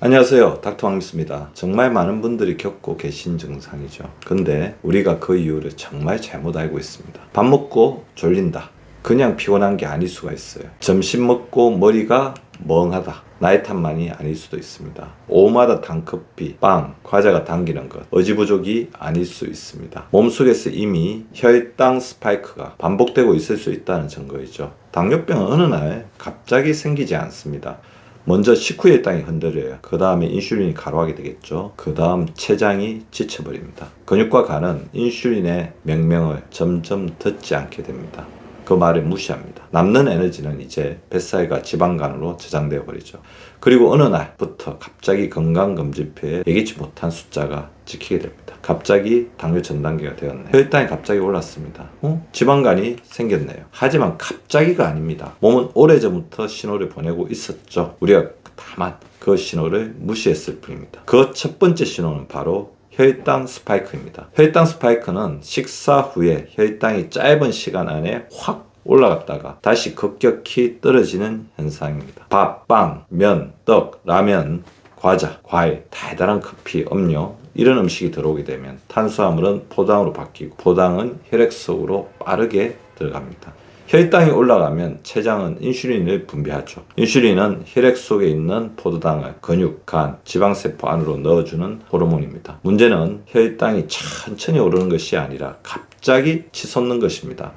안녕하세요, 닥터 왕미스입니다. 정말 많은 분들이 겪고 계신 증상이죠. 근데 우리가 그 이유를 정말 잘못 알고 있습니다. 밥 먹고 졸린다. 그냥 피곤한 게 아닐 수가 있어요. 점심 먹고 머리가 멍하다. 나의 탓만이 아닐 수도 있습니다. 오후마다 단커피, 빵, 과자가 당기는 것, 어지부족이 아닐 수 있습니다. 몸속에서 이미 혈당 스파이크가 반복되고 있을 수 있다는 증거이죠. 당뇨병은 어느 날 갑자기 생기지 않습니다. 먼저 식후 혈당이 흔들려요. 그 다음에 인슐린이 가로하게 되겠죠. 그 다음 췌장이 지쳐버립니다. 근육과 간은 인슐린의 명령을 점점 듣지 않게 됩니다. 그 말을 무시합니다. 남는 에너지는 이제 뱃살과 지방간으로 저장되어 버리죠. 그리고 어느 날부터 갑자기 건강검진표에 예기치 못한 숫자가 찍히게 됩니다. 갑자기 당뇨 전 단계가 되었네요. 혈당이 갑자기 올랐습니다. 지방간이 생겼네요. 하지만 갑자기가 아닙니다. 몸은 오래전부터 신호를 보내고 있었죠. 우리가 다만 그 신호를 무시했을 뿐입니다. 그 첫 번째 신호는 바로 혈당 스파이크입니다. 혈당 스파이크는 식사 후에 혈당이 짧은 시간 안에 확 올라갔다가 다시 급격히 떨어지는 현상입니다. 밥, 빵, 면, 떡, 라면, 과자, 과일, 달달한 커피, 음료 이런 음식이 들어오게 되면 탄수화물은 포당으로 바뀌고 포당은 혈액 속으로 빠르게 들어갑니다. 혈당이 올라가면 췌장은 인슐린을 분비하죠. 인슐린은 혈액 속에 있는 포도당을 근육, 간, 지방세포 안으로 넣어주는 호르몬입니다. 문제는 혈당이 천천히 오르는 것이 아니라 갑자기 치솟는 것입니다.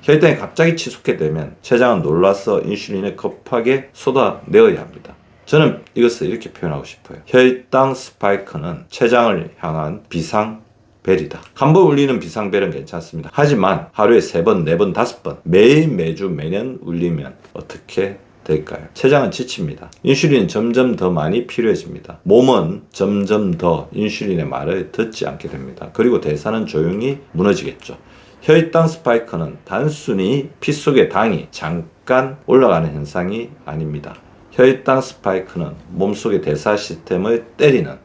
혈당이 갑자기 치솟게 되면 췌장은 놀라서 인슐린을 급하게 쏟아내어야 합니다. 저는 이것을 이렇게 표현하고 싶어요. 혈당 스파이크는 췌장을 향한 비상벨이다. 한 번 울리는 비상벨은 괜찮습니다. 하지만 하루에 3번, 4번, 5번 매일 매주 매년 울리면 어떻게 될까요? 췌장은 지칩니다. 인슐린은 점점 더 많이 필요해집니다. 몸은 점점 더 인슐린의 말을 듣지 않게 됩니다. 그리고 대사는 조용히 무너지겠죠. 혈당 스파이크는 단순히 피 속의 당이 잠깐 올라가는 현상이 아닙니다. 혈당 스파이크는 몸속의 대사 시스템을 때리는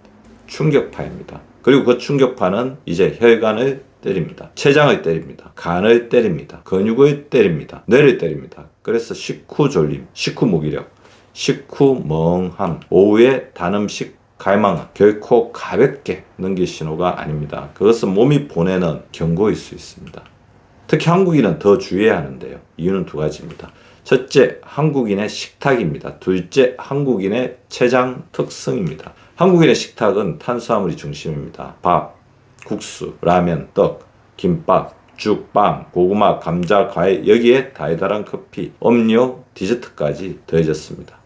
충격파입니다. 그리고 그 충격파는 이제 혈관을 때립니다. 췌장을 때립니다. 간을 때립니다. 근육을 때립니다. 뇌를 때립니다. 그래서 식후 졸림, 식후 무기력, 식후 멍함, 오후에 단 음식 갈망은 결코 가볍게 넘길 신호가 아닙니다. 그것은 몸이 보내는 경고일 수 있습니다. 특히 한국인은 더 주의해야 하는데요. 이유는 2가지입니다. 첫째, 한국인의 식탁입니다. 둘째, 한국인의 췌장 특성입니다. 한국인의 식탁은 탄수화물이 중심입니다. 밥, 국수, 라면, 떡, 김밥, 죽, 빵, 고구마, 감자, 과일, 여기에 달달한 커피, 음료, 디저트까지 더해졌습니다.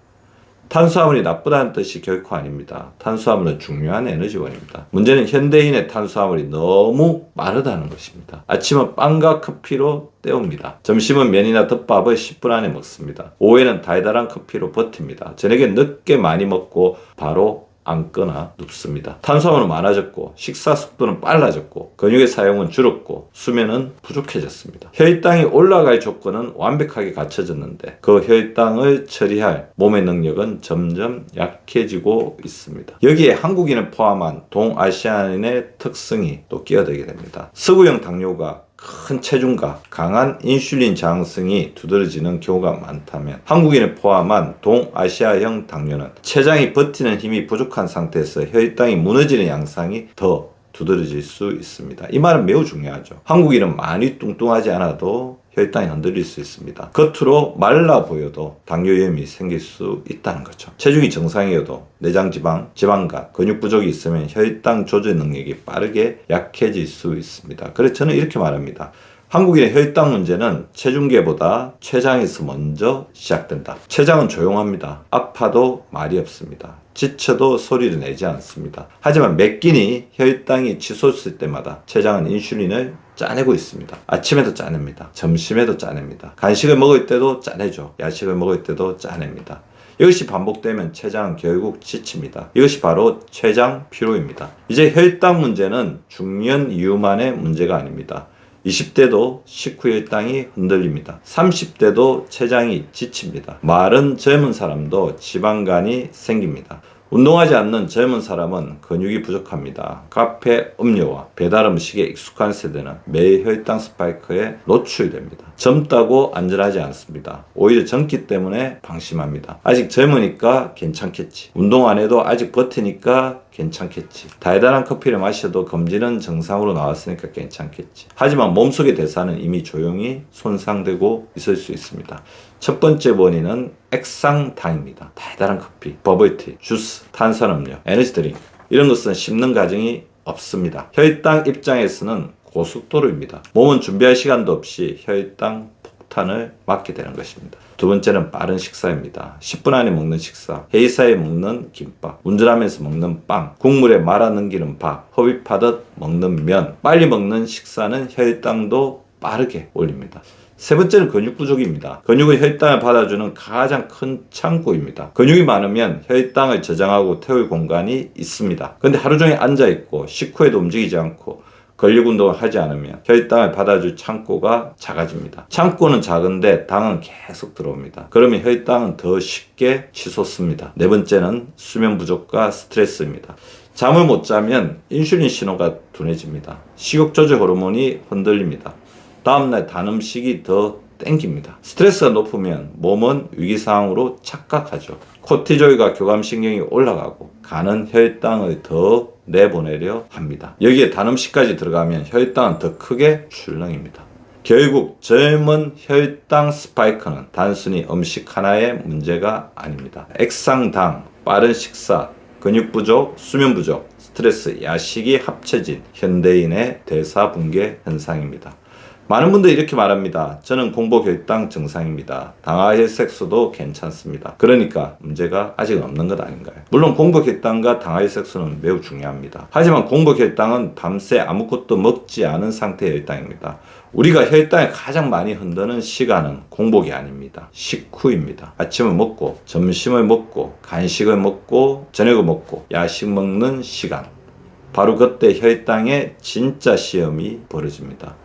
탄수화물이 나쁘다는 뜻이 결코 아닙니다. 탄수화물은 중요한 에너지원입니다. 문제는 현대인의 탄수화물이 너무 마르다는 것입니다. 아침은 빵과 커피로 때웁니다. 점심은 면이나 덮밥을 10분 안에 먹습니다. 오후에는 달달한 커피로 버팁니다. 저녁에 늦게 많이 먹고 바로 앉거나 눕습니다. 탄수화물은 많아졌고 식사 속도는 빨라졌고 근육의 사용은 줄었고 수면은 부족해졌습니다. 혈당이 올라갈 조건은 완벽하게 갖춰졌는데 그 혈당을 처리할 몸의 능력은 점점 약해지고 있습니다. 여기에 한국인을 포함한 동아시아인의 특성이 또 끼어들게 됩니다. 서구형 당뇨가 큰 체중과 강한 인슐린 저항성이 두드러지는 경우가 많다면 한국인을 포함한 동아시아형 당뇨는 췌장이 버티는 힘이 부족한 상태에서 혈당이 무너지는 양상이 더 두드러질 수 있습니다. 이 말은 매우 중요하죠. 한국인은 많이 뚱뚱하지 않아도 혈당이 흔들릴 수 있습니다. 겉으로 말라 보여도 당뇨 위험이 생길 수 있다는 거죠. 체중이 정상이어도 내장지방, 지방간, 근육 부족이 있으면 혈당 조절 능력이 빠르게 약해질 수 있습니다. 그래서 저는 이렇게 말합니다. 한국인의 혈당 문제는 체중계보다 췌장에서 먼저 시작된다. 췌장은 조용합니다. 아파도 말이 없습니다. 지쳐도 소리를 내지 않습니다. 하지만 매 끼니 혈당이 치솟을 때마다 췌장은 인슐린을 짜내고 있습니다. 아침에도 짜냅니다. 점심에도 짜냅니다. 간식을 먹을 때도 짜내죠. 야식을 먹을 때도 짜냅니다. 이것이 반복되면 췌장은 결국 지칩니다. 이것이 바로 췌장 피로입니다. 이제 혈당 문제는 중년 이후만의 문제가 아닙니다. 20대도 식후 혈당이 흔들립니다. 30대도 췌장이 지칩니다. 마른 젊은 사람도 지방간이 생깁니다. 운동하지 않는 젊은 사람은 근육이 부족합니다. 카페, 음료와 배달 음식에 익숙한 세대는 매일 혈당 스파이크에 노출됩니다. 젊다고 안전하지 않습니다. 오히려 젊기 때문에 방심합니다. 아직 젊으니까 괜찮겠지. 운동 안 해도 아직 버티니까 괜찮겠지. 달달한 커피를 마셔도 검진은 정상으로 나왔으니까 괜찮겠지. 하지만 몸속의 대사는 이미 조용히 손상되고 있을 수 있습니다. 첫 번째 원인은 액상당입니다. 달달한 커피, 버블티, 주스, 탄산음료, 에너지 드링크 이런 것은 씹는 과정이 없습니다. 혈당 입장에서는 고속도로입니다. 몸은 준비할 시간도 없이 혈당 폭탄을 맞게 되는 것입니다. 두 번째는 빠른 식사입니다. 10분 안에 먹는 식사, 회의사에 먹는 김밥, 운전하면서 먹는 빵, 국물에 말아 넘기는 밥, 흡입하듯 먹는 면, 빨리 먹는 식사는 혈당도 빠르게 올립니다. 세 번째는 근육 부족입니다. 근육은 혈당을 받아주는 가장 큰 창고입니다. 근육이 많으면 혈당을 저장하고 태울 공간이 있습니다. 근데 하루 종일 앉아있고 식후에도 움직이지 않고 근력 운동을 하지 않으면 혈당을 받아줄 창고가 작아집니다. 창고는 작은데 당은 계속 들어옵니다. 그러면 혈당은 더 쉽게 치솟습니다. 네 번째는 수면 부족과 스트레스입니다. 잠을 못 자면 인슐린 신호가 둔해집니다. 식욕 조절 호르몬이 흔들립니다. 다음날 단 음식이 더 땡깁니다. 스트레스가 높으면 몸은 위기상황으로 착각하죠. 코티졸과 교감신경이 올라가고 간은 혈당을 더 내보내려 합니다. 여기에 단 음식까지 들어가면 혈당은 더 크게 출렁입니다. 결국 젊은 혈당 스파이크는 단순히 음식 하나의 문제가 아닙니다. 액상당, 빠른 식사, 근육 부족, 수면 부족, 스트레스, 야식이 합쳐진 현대인의 대사붕괴 현상입니다. 많은 분들이 이렇게 말합니다. 저는 공복 혈당 정상입니다. 당화혈색소도 괜찮습니다. 그러니까 문제가 아직 없는 것 아닌가요? 물론 공복 혈당과 당화혈색소는 매우 중요합니다. 하지만 공복 혈당은 밤새 아무것도 먹지 않은 상태의 혈당입니다. 우리가 혈당을 가장 많이 흔드는 시간은 공복이 아닙니다. 식후입니다. 아침을 먹고 점심을 먹고 간식을 먹고 저녁을 먹고 야식 먹는 시간. 바로 그때 혈당의 진짜 시험이 벌어집니다.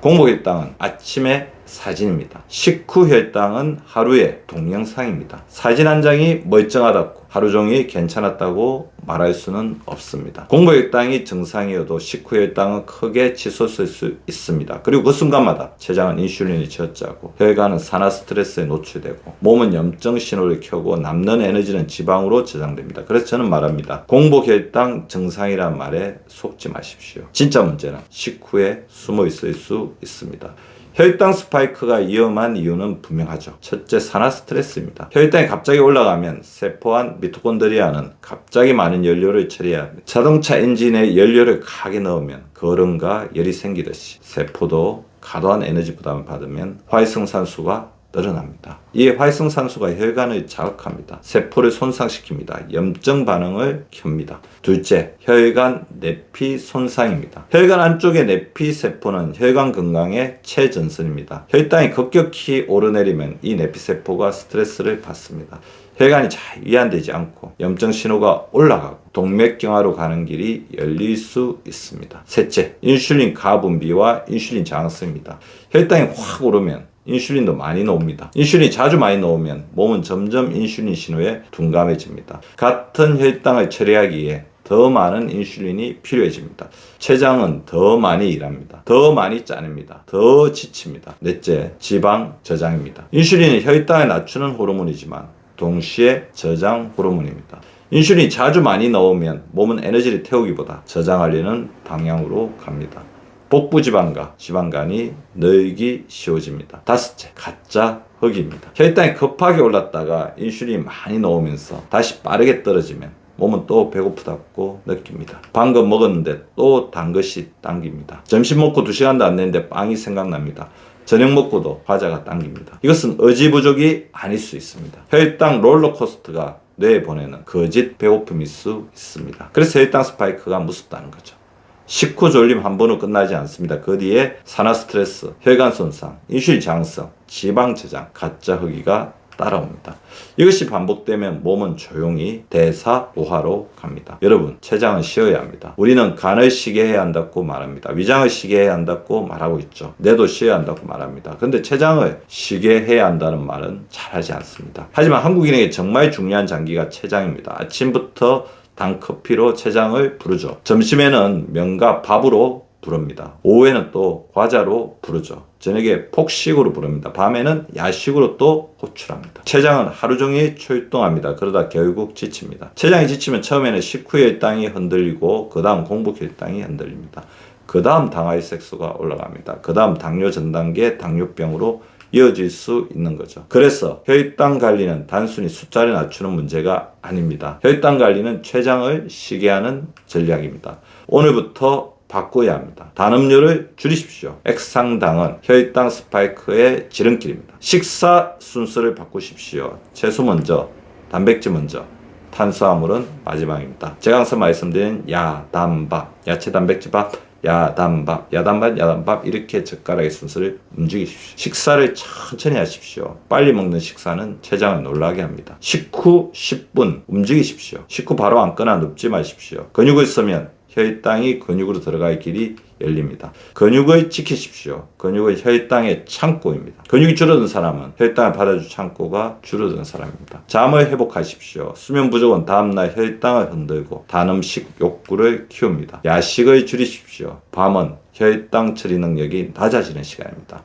공복 혈당은 아침에 사진입니다. 식후 혈당은 하루의 동영상입니다. 사진 한 장이 멀쩡하다고 하루 종일 괜찮았다고 말할 수는 없습니다. 공복 혈당이 정상이어도 식후 혈당은 크게 치솟을 수 있습니다. 그리고 그 순간마다 췌장은 인슐린이 저하고 혈관은 산화 스트레스에 노출되고 몸은 염증 신호를 켜고 남는 에너지는 지방으로 저장됩니다. 그래서 저는 말합니다. 공복 혈당 정상이란 말에 속지 마십시오. 진짜 문제는 식후에 숨어 있을 수 있습니다. 혈당 스파이크가 위험한 이유는 분명하죠. 첫째, 산화 스트레스입니다. 혈당이 갑자기 올라가면 세포 안 미토콘드리아는 갑자기 많은 연료를 처리해야 합니다. 자동차 엔진에 연료를 가게 넣으면 거름과 열이 생기듯이 세포도 과도한 에너지 부담을 받으면 활성산소가 늘어납니다. 이에 활성산소가 혈관을 자극합니다. 세포를 손상시킵니다. 염증 반응을 켭니다. 둘째, 혈관 내피 손상입니다. 혈관 안쪽의 내피 세포는 혈관 건강의 최전선입니다. 혈당이 급격히 오르내리면 이 내피 세포가 스트레스를 받습니다. 혈관이 잘 이완되지 않고 염증 신호가 올라가고 동맥경화로 가는 길이 열릴 수 있습니다. 셋째, 인슐린 가분비와 인슐린 저항성입니다. 혈당이 확 오르면 인슐린도 많이 나옵니다. 인슐린이 자주 많이 나오면 몸은 점점 인슐린 신호에 둔감해집니다. 같은 혈당을 처리하기 위해 더 많은 인슐린이 필요해집니다. 췌장은 더 많이 일합니다. 더 많이 짜냅니다. 더 지칩니다. 넷째, 지방 저장입니다. 인슐린은 혈당을 낮추는 호르몬이지만 동시에 저장 호르몬입니다. 인슐린이 자주 많이 나오면 몸은 에너지를 태우기보다 저장하려는 방향으로 갑니다. 복부지방과 지방간이 늘기 쉬워집니다. 다섯째, 가짜 흑입니다. 혈당이 급하게 올랐다가 인슐린이 많이 나오면서 다시 빠르게 떨어지면 몸은 또 배고프다고 느낍니다. 방금 먹었는데 또 단 것이 당깁니다. 점심 먹고 2시간도 안 됐는데 빵이 생각납니다. 저녁 먹고도 과자가 당깁니다. 이것은 의지 부족이 아닐 수 있습니다. 혈당 롤러코스터가 뇌에 보내는 거짓 배고픔일 수 있습니다. 그래서 혈당 스파이크가 무섭다는 거죠. 식후 졸림 한 번으로 끝나지 않습니다. 그 뒤에 산화 스트레스, 혈관 손상, 인슐린 저항성, 지방 저장, 가짜 흑이가 따라옵니다. 이것이 반복되면 몸은 조용히 대사우화로 갑니다. 여러분, 췌장은 쉬어야 합니다. 우리는 간을 쉬게 해야 한다고 말합니다. 위장을 쉬게 해야 한다고 말하고 있죠. 뇌도 쉬어야 한다고 말합니다. 그런데 췌장을 쉬게 해야 한다는 말은 잘하지 않습니다. 하지만 한국인에게 정말 중요한 장기가 췌장입니다. 아침부터 단커피로 췌장을 부르죠. 점심에는 면과 밥으로 부릅니다. 오후에는 또 과자로 부르죠. 저녁에 폭식으로 부릅니다. 밤에는 야식으로 또 호출합니다. 췌장은 하루 종일 출동합니다. 그러다 결국 지칩니다. 췌장이 지치면 처음에는 식후의 혈당이 흔들리고 그 다음 공복 혈당이 흔들립니다. 그 다음 당화의 색소가 올라갑니다. 그 다음 당뇨 전 단계 당뇨병으로 이어질 수 있는 거죠. 그래서 혈당 관리는 단순히 숫자를 낮추는 문제가 아닙니다. 혈당 관리는 췌장을 쉬게 하는 전략입니다. 오늘부터 바꿔야 합니다. 단 음료를 줄이십시오. 액상당은 혈당 스파이크의 지름길입니다. 식사 순서를 바꾸십시오. 채소 먼저, 단백질 먼저, 탄수화물은 마지막입니다. 제가 항상 말씀드린 야단밥, 야채 단백질밥, 야단밥, 야단밥 이렇게 젓가락의 순서를 움직이십시오. 식사를 천천히 하십시오. 빨리 먹는 식사는 췌장을 놀라게 합니다. 식후 10분 움직이십시오. 식후 바로 앉거나 눕지 마십시오. 근육을 쓰면 혈당이 근육으로 들어갈 길이 열립니다. 근육을 지키십시오. 근육은 혈당의 창고입니다. 근육이 줄어든 사람은 혈당을 받아줄 창고가 줄어든 사람입니다. 잠을 회복하십시오. 수면 부족은 다음날 혈당을 흔들고 단 음식 욕구를 키웁니다. 야식을 줄이십시오. 밤은 혈당 처리 능력이 낮아지는 시간입니다.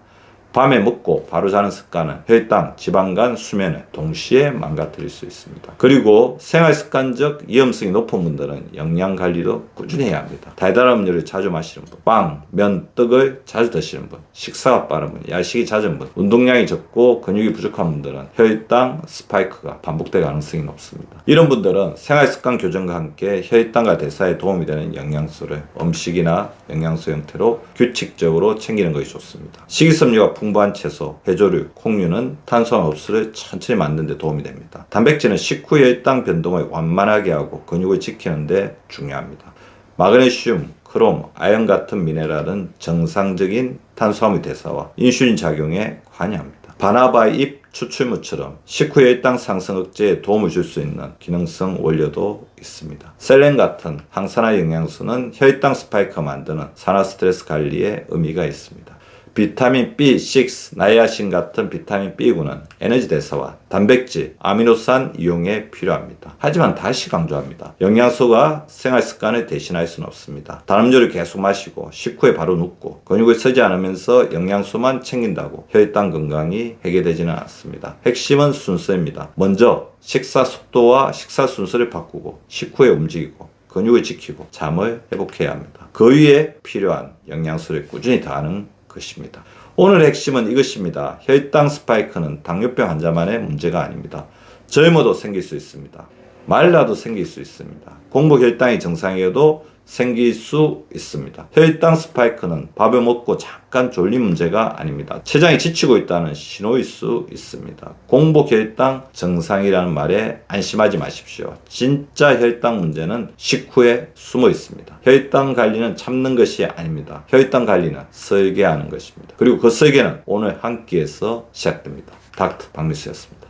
밤에 먹고 바로 자는 습관은 혈당, 지방간, 수면을 동시에 망가뜨릴 수 있습니다. 그리고 생활습관적 위험성이 높은 분들은 영양관리도 꾸준히 해야 합니다. 달달한 음료를 자주 마시는 분, 빵, 면, 떡을 자주 드시는 분, 식사가 빠른 분, 야식이 잦은 분, 운동량이 적고 근육이 부족한 분들은 혈당 스파이크가 반복될 가능성이 높습니다. 이런 분들은 생활습관 교정과 함께 혈당과 대사에 도움이 되는 영양소를 음식이나 영양소 형태로 규칙적으로 챙기는 것이 좋습니다. 식이섬유가 풍부한 채소, 해조류, 콩류는 탄수화물 흡수를 천천히 만드는 데 도움이 됩니다. 단백질은 식후 혈당 변동을 완만하게 하고 근육을 지키는 데 중요합니다. 마그네슘, 크롬, 아연 같은 미네랄은 정상적인 탄수화물 대사와 인슐린 작용에 관여합니다. 바나바 잎 추출물처럼 식후 혈당 상승 억제에 도움을 줄 수 있는 기능성 원료도 있습니다. 셀렌 같은 항산화 영양소는 혈당 스파이크가 만드는 산화 스트레스 관리에 의미가 있습니다. 비타민 B6, 나이아신 같은 비타민 B군은 에너지 대사와 단백질, 아미노산 이용에 필요합니다. 하지만 다시 강조합니다. 영양소가 생활습관을 대신할 수는 없습니다. 단 음료를 계속 마시고 식후에 바로 눕고 근육을 쓰지 않으면서 영양소만 챙긴다고 혈당 건강이 해결되지는 않습니다. 핵심은 순서입니다. 먼저 식사 속도와 식사 순서를 바꾸고 식후에 움직이고 근육을 지키고 잠을 회복해야 합니다. 그 위에 필요한 영양소를 꾸준히 더하는 것입니다. 오늘의 핵심은 이것입니다. 혈당 스파이크는 당뇨병 환자만의 문제가 아닙니다. 젊어도 생길 수 있습니다. 말라도 생길 수 있습니다. 공복 혈당이 정상이어도 생길 수 있습니다. 혈당 스파이크는 밥을 먹고 잠깐 졸린 문제가 아닙니다. 췌장이 지치고 있다는 신호일 수 있습니다. 공복 혈당 정상이라는 말에 안심하지 마십시오. 진짜 혈당 문제는 식후에 숨어 있습니다. 혈당 관리는 참는 것이 아닙니다. 혈당 관리는 설계하는 것입니다. 그리고 그 설계는 오늘 한 끼에서 시작됩니다. 닥터 박미수였습니다.